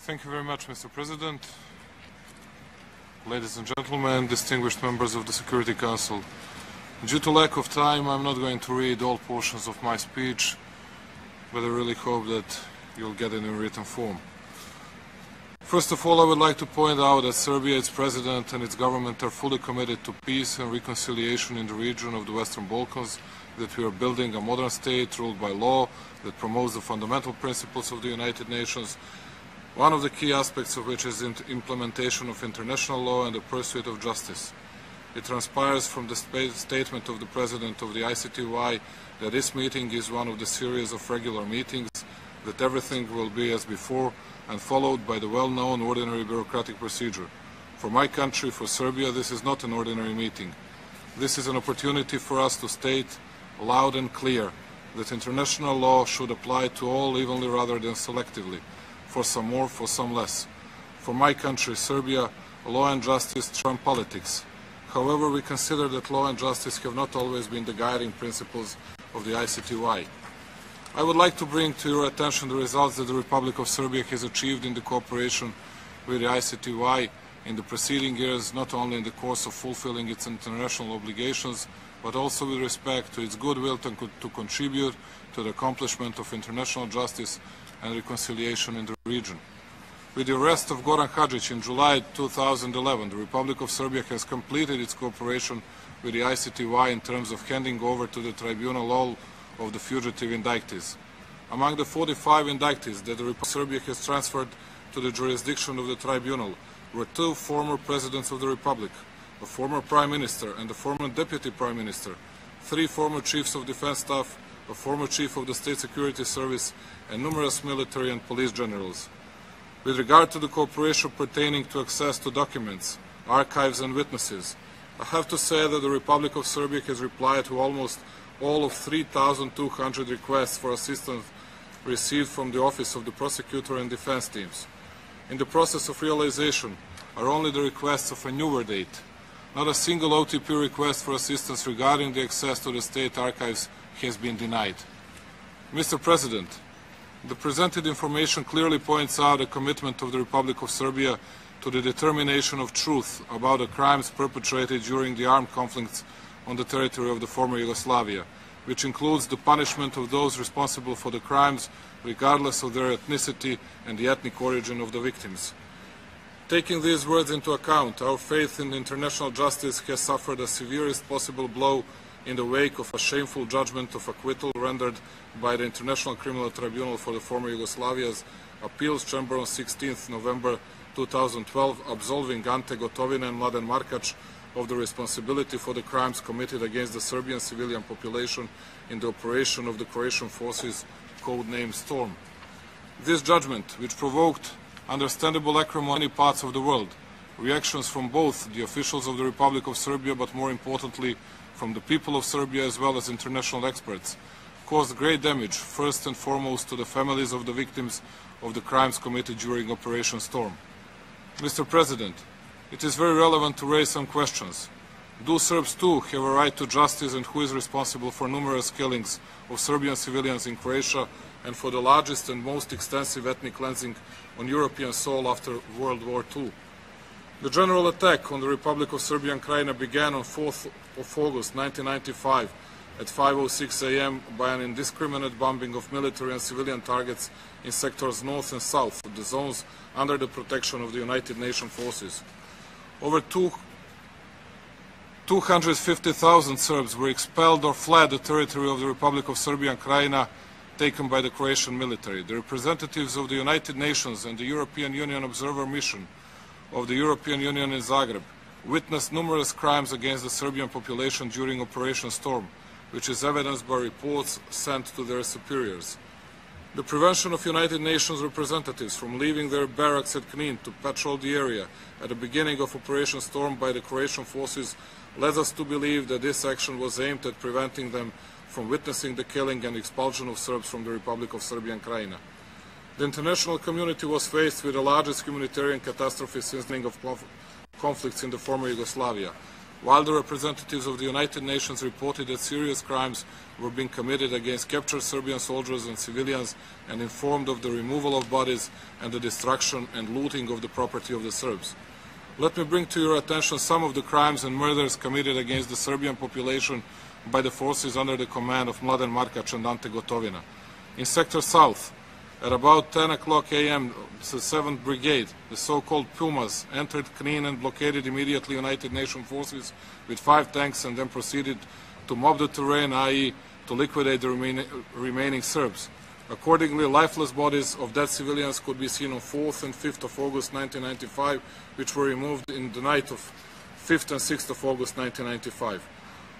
Thank you very much, Mr. President. Ladies and gentlemen, distinguished members of the Security Council. Due to lack of time, I'm not going to read all portions of my speech, but I really hope that you'll get it in written form. First of all, I would like to point out that Serbia, its president and its government are fully committed to peace and reconciliation in the region of the Western Balkans, that we are building a modern state ruled by law that promotes the fundamental principles of the United Nations, one of the key aspects of which is implementation of international law and the pursuit of justice. It transpires from the statement of the President of the ICTY that this meeting is one of the series of regular meetings, that everything will be as before and followed by the well-known ordinary bureaucratic procedure. For my country, for Serbia, this is not an ordinary meeting. This is an opportunity for us to state loud and clear that international law should apply to all evenly rather than selectively, for some more, for some less. For my country, Serbia, law and justice trump politics. However, we consider that law and justice have not always been the guiding principles of the ICTY. I would like to bring to your attention the results that the Republic of Serbia has achieved in the cooperation with the ICTY in the preceding years, not only in the course of fulfilling its international obligations, but also with respect to its goodwill to contribute to the accomplishment of international justice and reconciliation in the region. With the arrest of Goran Hadžić in July 2011, the Republic of Serbia has completed its cooperation with the ICTY in terms of handing over to the tribunal all of the fugitive indictees. Among the 45 indictees that the Republic of Serbia has transferred to the jurisdiction of the tribunal were 2 former presidents of the Republic, a former Prime Minister and a former Deputy Prime Minister, 3 former Chiefs of Defense Staff, a former Chief of the State Security Service, and numerous military and police generals. With regard to the cooperation pertaining to access to documents, archives and witnesses, I have to say that the Republic of Serbia has replied to almost all of 3,200 requests for assistance received from the Office of the Prosecutor and Defense teams. In the process of realization are only the requests of a newer date. Not a single OTP request for assistance regarding the access to the state archives has been denied. Mr. President, the presented information clearly points out a commitment of the Republic of Serbia to the determination of truth about the crimes perpetrated during the armed conflicts on the territory of the former Yugoslavia, which includes the punishment of those responsible for the crimes, regardless of their ethnicity and the ethnic origin of the victims. Taking these words into account, our faith in international justice has suffered the severest possible blow in the wake of a shameful judgment of acquittal rendered by the International Criminal Tribunal for the former Yugoslavia's Appeals Chamber on 16 November 2012, absolving Ante Gotovina and Mladen Markac of the responsibility for the crimes committed against the Serbian civilian population in the operation of the Croatian forces, codenamed Storm. This judgment, which provoked understandable acrimony in many parts of the world, reactions from both the officials of the Republic of Serbia, but more importantly, from the people of Serbia as well as international experts, caused great damage, first and foremost to the families of the victims of the crimes committed during Operation Storm. Mr. President, it is very relevant to raise some questions. Do Serbs too have a right to justice, and who is responsible for numerous killings of Serbian civilians in Croatia and for the largest and most extensive ethnic cleansing on European soil after World War II? The general attack on the Republic of Serbia and Krajina began on 4th of August 1995 at 5:06 a.m. by an indiscriminate bombing of military and civilian targets in sectors north and south of the zones under the protection of the United Nations forces. Over 250,000 Serbs were expelled or fled the territory of the Republic of Serbia and Krajina, taken by the Croatian military. The representatives of the United Nations and the European Union Observer Mission of the European Union in Zagreb witnessed numerous crimes against the Serbian population during Operation Storm, which is evidenced by reports sent to their superiors. The prevention of United Nations representatives from leaving their barracks at Knin to patrol the area at the beginning of Operation Storm by the Croatian forces led us to believe that this action was aimed at preventing them from witnessing the killing and expulsion of Serbs from the Republic of Serbia and Krajina. The international community was faced with the largest humanitarian catastrophe since the beginning of conflicts in the former Yugoslavia. while the representatives of the United Nations reported that serious crimes were being committed against captured Serbian soldiers and civilians and informed of the removal of bodies and the destruction and looting of the property of the Serbs. Let me bring to your attention some of the crimes and murders committed against the Serbian population by the forces under the command of Mladen Markac and Ante Gotovina. In Sector South, at about 10 o'clock a.m., the 7th Brigade, the so-called Pumas, entered Knin and blockaded immediately United Nations forces with 5 tanks and then proceeded to mob the terrain, i.e. to liquidate the remaining Serbs. Accordingly, lifeless bodies of dead civilians could be seen on 4th and 5th of August 1995, which were removed in the night of 5th and 6th of August 1995.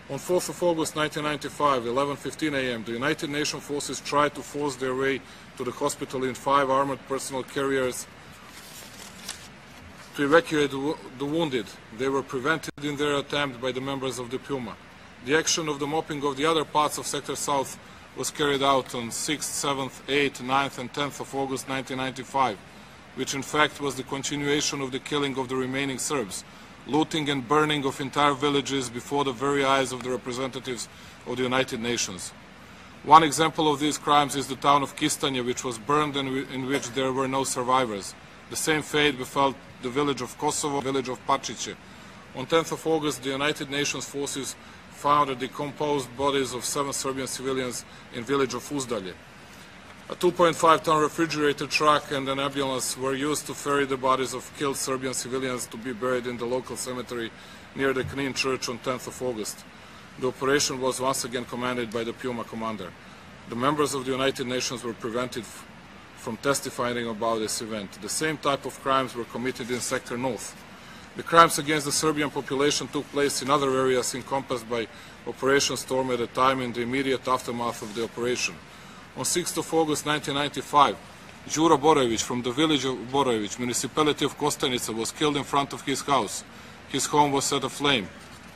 On 4th of August 1995, 11:15 a.m., the United Nations forces tried to force their way to the hospital in 5 armored personnel carriers to evacuate the wounded. They were prevented in their attempt by the members of the Puma. The action of the mopping of the other parts of Sector South was carried out on 6th, 7th, 8th, 9th and 10th of August 1995, which in fact was the continuation of the killing of the remaining Serbs, looting and burning of entire villages before the very eyes of the representatives of the United Nations. One example of these crimes is the town of Kistanje, which was burned and in which there were no survivors. The same fate befell the village of Kosovo, the village of Pačiće. On 10th of August, the United Nations forces found the decomposed bodies of 7 Serbian civilians in village of Uzdalje. A 2.5-ton refrigerator truck and an ambulance were used to ferry the bodies of killed Serbian civilians to be buried in the local cemetery near the Knin church on 10th of August. The operation was once again commanded by the Puma commander. The members of the United Nations were prevented from testifying about this event. The same type of crimes were committed in Sector North. The crimes against the Serbian population took place in other areas encompassed by Operation Storm at a time in the immediate aftermath of the operation. On 6th of August 1995, Đuro Borojević from the village of Borojević, municipality of Kostanica, was killed in front of his house. His home was set aflame.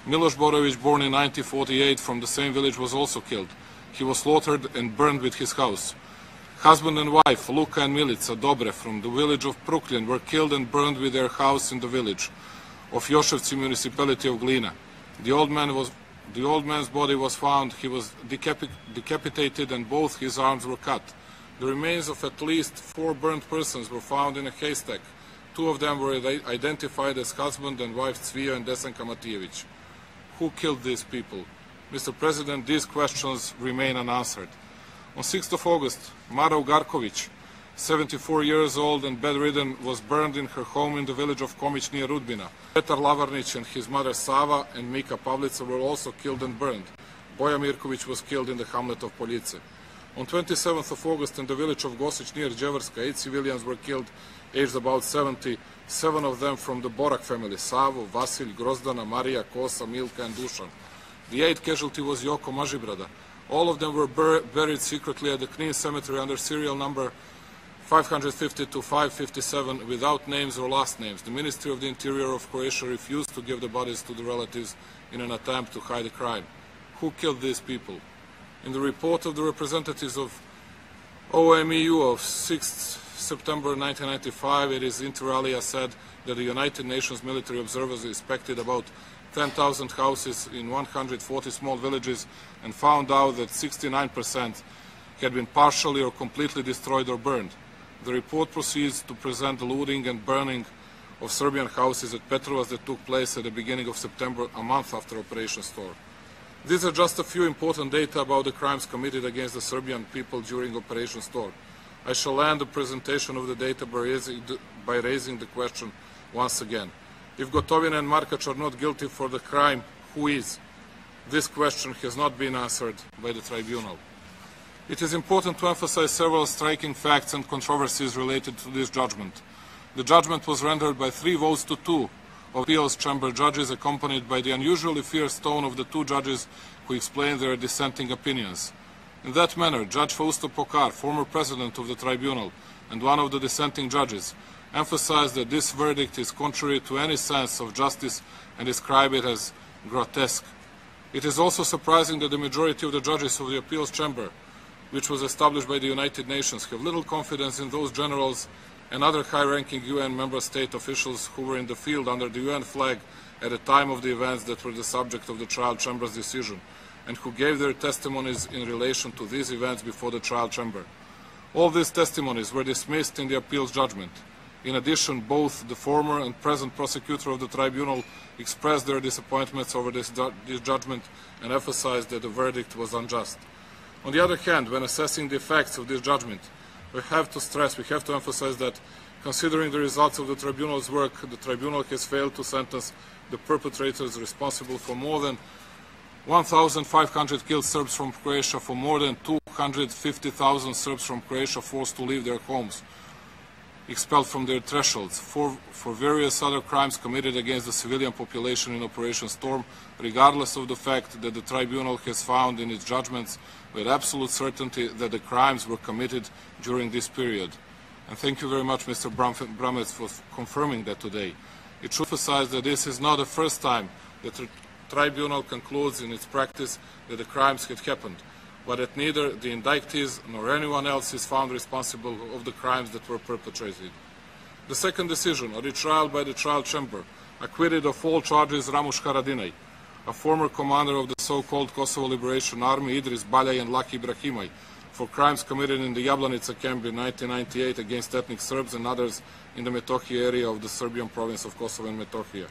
Miloš Borojević, born in 1948 from the same village, was also killed. He was slaughtered and burned with his house. Husband and wife, Luka and Milica Dobre from the village of Prukljen, were killed and burned with their house in the village of Joševci, municipality of Glina. The old man's body was found. He was decapitated and both his arms were cut. The remains of at least 4 burnt persons were found in a haystack. 2 of them were identified as husband and wife Cvija and Desanka Matijević. Who killed these people? Mr. President, these questions remain unanswered. On 6th of August, Mara Ugarković, 74 years old and bedridden, was burned in her home in the village of Komić near Rudbina. Petar Lavarnić and his mother Sava and Mika Pavlica were also killed and burned. Boja Mirković was killed in the hamlet of Poljice. On 27th of August, in the village of Gosić near Djeverska, 8 civilians were killed, aged about 70, 7 of them from the Borak family: Savo, Vasilj, Grozdana, Marija, Kosa, Milka and Dušan. The 8th casualty was Joko Mažibrada. All of them were buried secretly at the Knin cemetery under serial number 550 to 557 without names or last names. The Ministry of the Interior of Croatia refused to give the bodies to the relatives in an attempt to hide the crime. Who killed these people? In the report of the representatives of OMEU of 6th September 1995, it is inter alia said that the United Nations military observers inspected about 10,000 houses in 140 small villages and found out that 69% had been partially or completely destroyed or burned. The report proceeds to present the looting and burning of Serbian houses at Petrovac that took place at the beginning of September, a month after Operation Storm. These are just a few important data about the crimes committed against the Serbian people during Operation Storm. I shall end the presentation of the data by raising the question once again. If Gotovina and Markac are not guilty for the crime, who is? This question has not been answered by the tribunal. It is important to emphasize several striking facts and controversies related to this judgment. The judgment was rendered by 3 votes to 2 of appeals chamber judges, accompanied by the unusually fierce tone of the 2 judges who explained their dissenting opinions. In that manner, Judge Fausto Pokar, former president of the tribunal and one of the dissenting judges, emphasized that this verdict is contrary to any sense of justice and described it as grotesque. It is also surprising that the majority of the judges of the appeals chamber, which was established by the United Nations, have little confidence in those generals and other high-ranking UN member state officials who were in the field under the UN flag at the time of the events that were the subject of the trial chamber's decision, and who gave their testimonies in relation to these events before the trial chamber. All these testimonies were dismissed in the appeals judgment. In addition, both the former and present prosecutor of the tribunal expressed their disappointments over this judgment and emphasized that the verdict was unjust. On the other hand, when assessing the effects of this judgment, we have to emphasize that, considering the results of the tribunal's work, the tribunal has failed to sentence the perpetrators responsible for more than 1,500 killed Serbs from Croatia, for more than 250,000 Serbs from Croatia forced to leave their homes, expelled from their thresholds, for various other crimes committed against the civilian population in Operation Storm, regardless of the fact that the tribunal has found in its judgments with absolute certainty that the crimes were committed during this period. And thank you very much, Mr. Bramets, for confirming that today. It should emphasize that this is not the first time that the tribunal concludes in its practice that the crimes had happened, but that neither the indictees nor anyone else is found responsible of the crimes that were perpetrated. The second decision, a retrial by the trial chamber, acquitted of all charges Ramush Haradinaj, a former commander of the so-called Kosovo Liberation Army, Idris Baljaj and Laki Ibrahimaj, for crimes committed in the Jablanica camp in 1998 against ethnic Serbs and others in the Metohija area of the Serbian province of Kosovo and Metohija.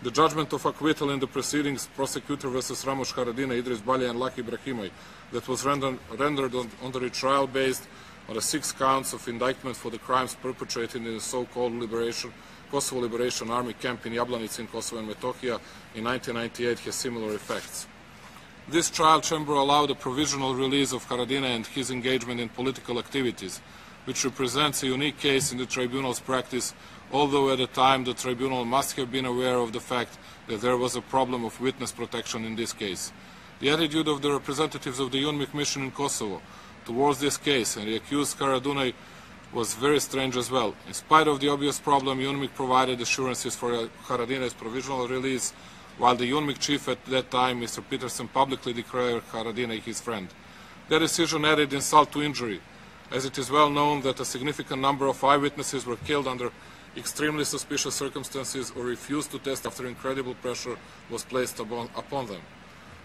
The judgment of acquittal in the proceedings, prosecutor versus Ramush Haradinaj, Idris Baljaj and Laki Ibrahimaj, that was rendered on the retrial based on the 6 counts of indictment for the crimes perpetrated in the so-called Kosovo Liberation Army camp in Jablanica in Kosovo and Metohija in 1998 has similar effects. This trial chamber allowed the provisional release of Haradinaj and his engagement in political activities, which represents a unique case in the tribunal's practice, although at the time the tribunal must have been aware of the fact that there was a problem of witness protection in this case. The attitude of the representatives of the UNMIK mission in Kosovo towards this case and the accused Haradinaj was very strange as well. In spite of the obvious problem, UNMIK provided assurances for Haradinaj's provisional release, while the UNMIK chief at that time, Mr. Peterson, publicly declared Haradinaj his friend. That decision added insult to injury, as it is well known that a significant number of eyewitnesses were killed under extremely suspicious circumstances or refused to test after incredible pressure was placed upon them.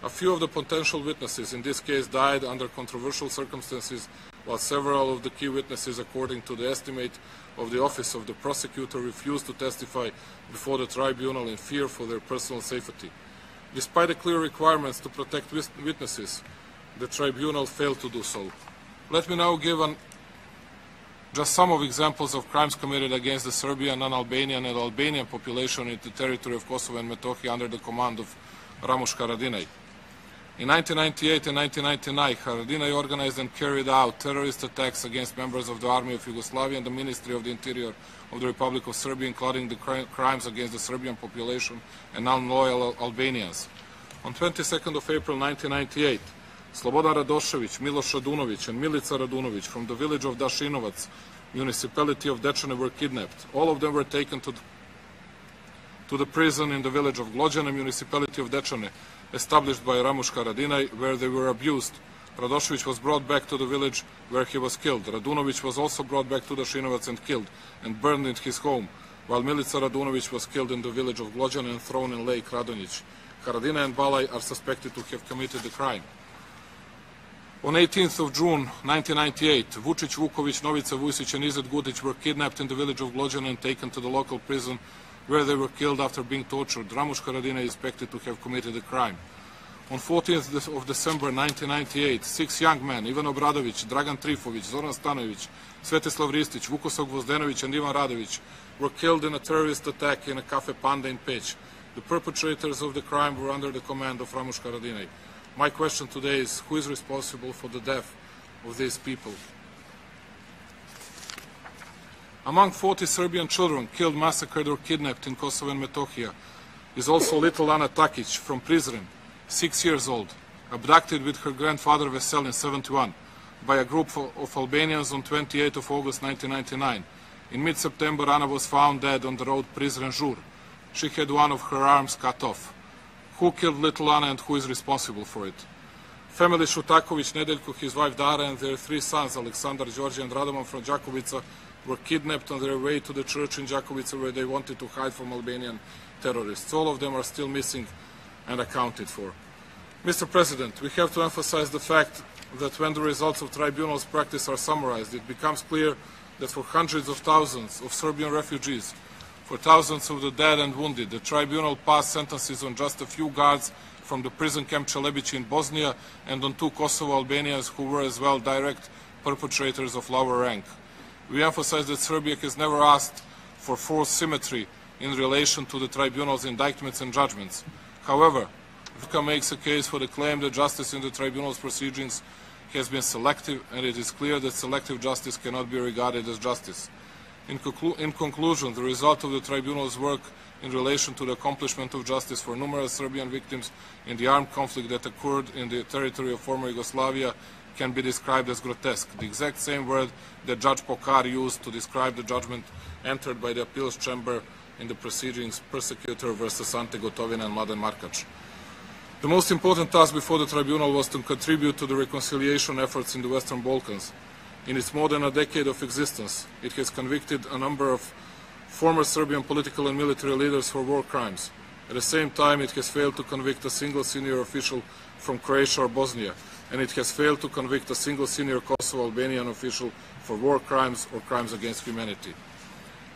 A few of the potential witnesses in this case died under controversial circumstances, while several of the key witnesses, according to the estimate of the office of the prosecutor, refused to testify before the tribunal in fear for their personal safety. Despite the clear requirements to protect witnesses, the tribunal failed to do so. Let me now give just some of examples of crimes committed against the Serbian, non-Albanian and Albanian population in the territory of Kosovo and Metohija under the command of Ramush Haradinaj. In 1998 and 1999, Haradinaj organized and carried out terrorist attacks against members of the Army of Yugoslavia and the Ministry of the Interior of the Republic of Serbia, including the crimes against the Serbian population and non-loyal Albanians. On 22nd of April 1998, Slobodan Radošević, Miloš Radunović and Milica Radunović from the village of Dašinovac, municipality of Dečane, were kidnapped. All of them were taken to the prison in the village of Glođane, municipality of Dečane, established by Ramush Haradinaj, where they were abused. Radošević was brought back to the village where he was killed. Radunović was also brought back to Dašinovac and killed and burned in his home, while Milica Radunović was killed in the village of Glođane and thrown in Lake Radonjić. Haradinaj and Baljaj are suspected to have committed the crime. On 18th of June 1998, Vучić, Vuković, Novica Vujsić and Izet Gudić were kidnapped in the village of Glođane and taken to the local prison, where they were killed after being tortured. Ramush Haradinaj is expected to have committed the crime. On 14th of December 1998, 6 young men, Ivan Obradović, Dragan Trifović, Zoran Stanojević, Svetislav Ristić, Vukosav Gvozdenović and Ivan Radović were killed in a terrorist attack in a Cafe Panda in Peć. The perpetrators of the crime were under the command of Ramush Haradinaj. My question today is, who is responsible for the death of these people? Among 40 Serbian children killed, massacred or kidnapped in Kosovo and Metohija is also little Ana Takić from Prizren, 6 years old, abducted with her grandfather Veselin, 71, by a group of Albanians on 28th of August 1999. In mid-September, Ana was found dead on the road Prizren-Žur. She had one of her arms cut off. Who killed little Ana and who is responsible for it? Family Šutaković, Nedeljko, his wife Dara, and their 3 sons, Aleksandar, Georgi, and Radovan from Đakovica, were kidnapped on their way to the church in Đakovica where they wanted to hide from Albanian terrorists. All of them are still missing and accounted for. Mr. President, we have to emphasize the fact that when the results of tribunal's practice are summarized, it becomes clear that for hundreds of thousands of Serbian refugees, for thousands of the dead and wounded, the tribunal passed sentences on just a few guards from the prison camp Čelebići in Bosnia and on 2 Kosovo Albanians who were as well direct perpetrators of lower rank. We emphasize that Serbia has never asked for forced symmetry in relation to the tribunal's indictments and judgments. However, Vuka makes a case for the claim that justice in the tribunal's proceedings has been selective, and it is clear that selective justice cannot be regarded as justice. In conclusion, the result of the tribunal's work in relation to the accomplishment of justice for numerous Serbian victims in the armed conflict that occurred in the territory of former Yugoslavia can be described as grotesque, the exact same word that Judge Pokar used to describe the judgment entered by the appeals chamber in the proceedings Persecutor versus Ante Gotovina and Mladen Markac. The most important task before the tribunal was to contribute to the reconciliation efforts in the Western Balkans. In its more than a decade of existence, it has convicted a number of former Serbian political and military leaders for war crimes. At the same time, it has failed to convict a single senior official from Croatia or Bosnia, and it has failed to convict a single senior Kosovo Albanian official for war crimes or crimes against humanity.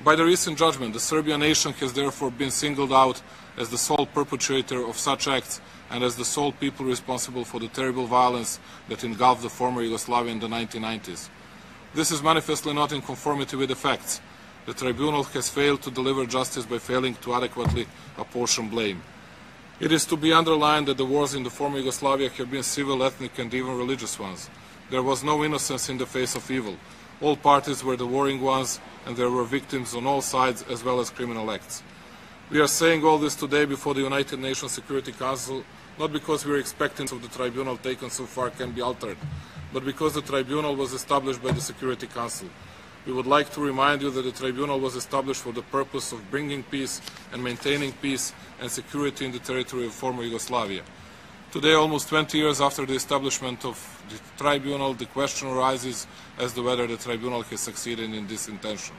By the recent judgment, the Serbian nation has therefore been singled out as the sole perpetrator of such acts and as the sole people responsible for the terrible violence that engulfed the former Yugoslavia in the 1990s. This is manifestly not in conformity with the facts. The tribunal has failed to deliver justice by failing to adequately apportion blame. It is to be underlined that the wars in the former Yugoslavia have been civil, ethnic, and even religious ones. There was no innocence in the face of evil. All parties were the warring ones, and there were victims on all sides as well as criminal acts. We are saying all this today before the United Nations Security Council, not because we are expecting of the tribunal taken so far can be altered, but because the tribunal was established by the Security Council. We would like to remind you that the tribunal was established for the purpose of bringing peace and maintaining peace and security in the territory of former Yugoslavia. Today, almost 20 years after the establishment of the tribunal, the question arises as to whether the tribunal has succeeded in this intention.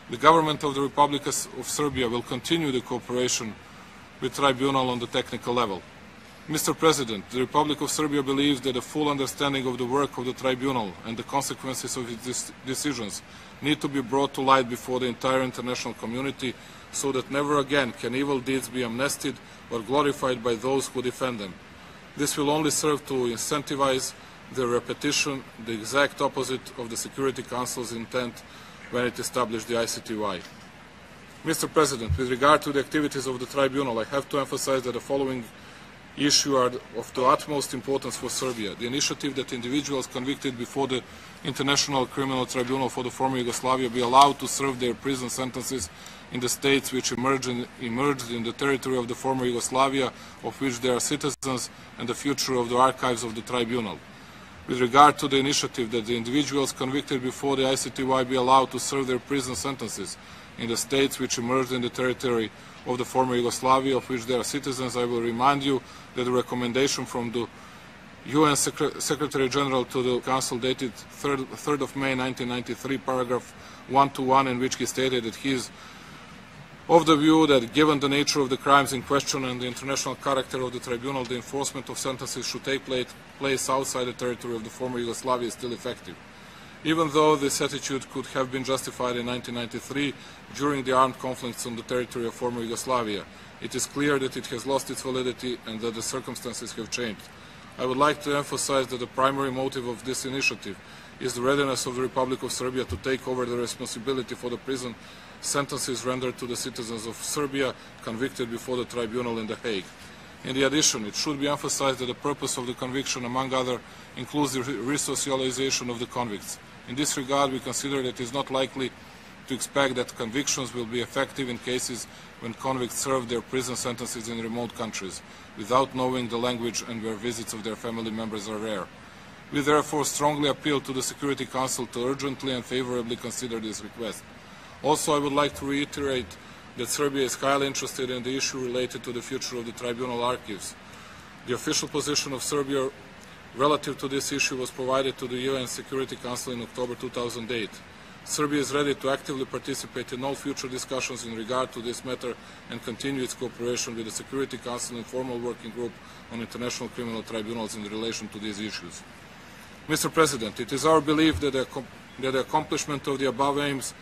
The government of the Republic of Serbia will continue the cooperation with the tribunal on the technical level. Mr. President, the Republic of Serbia believes that a full understanding of the work of the tribunal and the consequences of its decisions need to be brought to light before the entire international community so that never again can evil deeds be amnestied or glorified by those who defend them. This will only serve to incentivize the repetition, the exact opposite of the Security Council's intent when it established the ICTY. Mr. President, with regard to the activities of the tribunal, I have to emphasize that the following issues are of the utmost importance for Serbia. The initiative that individuals convicted before the International Criminal Tribunal for the former Yugoslavia be allowed to serve their prison sentences in the states which emerged in the territory of the former Yugoslavia, of which they are citizens, and the future of the archives of the tribunal. With regard to the initiative that the individuals convicted before the ICTY be allowed to serve their prison sentences in the states which emerged in the territory of the former Yugoslavia, of which they are citizens, I will remind you that the recommendation from the UN Secretary General to the Council dated 3rd of May 1993, paragraph 121, in which he stated that he is of the view that given the nature of the crimes in question and the international character of the tribunal, the enforcement of sentences should take place outside the territory of the former Yugoslavia is still effective. Even though this attitude could have been justified in 1993 during the armed conflicts on the territory of former Yugoslavia, it is clear that it has lost its validity and that the circumstances have changed. I would like to emphasize that the primary motive of this initiative is the readiness of the Republic of Serbia to take over the responsibility for the prison sentences rendered to the citizens of Serbia convicted before the tribunal in The Hague. In addition, it should be emphasized that the purpose of the conviction, among others, includes the resocialization of the convicts. In this regard, we consider that it is not likely to expect that convictions will be effective in cases when convicts serve their prison sentences in remote countries, without knowing the language and where visits of their family members are rare. We therefore strongly appeal to the Security Council to urgently and favorably consider this request. Also, I would like to reiterate that Serbia is highly interested in the issue related to the future of the tribunal archives. The official position of Serbia relative to this issue was provided to the UN Security Council in October 2008. Serbia is ready to actively participate in all future discussions in regard to this matter and continue its cooperation with the Security Council informal working group on international criminal tribunals in relation to these issues. Mr. President, it is our belief that the accomplishment of the above aims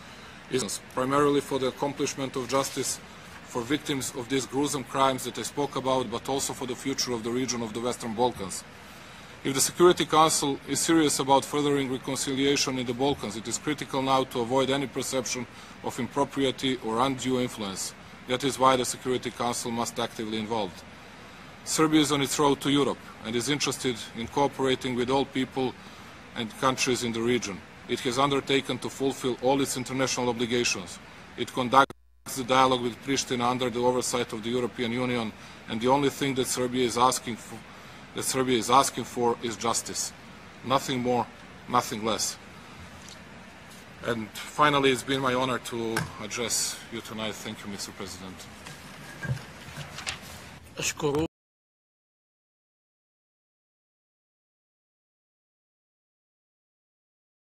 is primarily for the accomplishment of justice for victims of these gruesome crimes that I spoke about, but also for the future of the region of the Western Balkans. If the Security Council is serious about furthering reconciliation in the Balkans, it is critical now to avoid any perception of impropriety or undue influence. That is why the Security Council must actively involved. Serbia is on its road to Europe and is interested in cooperating with all people and countries in the region. It has undertaken to fulfill all its international obligations. It conducts the dialogue with Pristina under the oversight of the European Union, and the only thing that Serbia is asking for is justice. Nothing more, nothing less. And finally, it's been my honor to address you tonight. Thank you, Mr. President.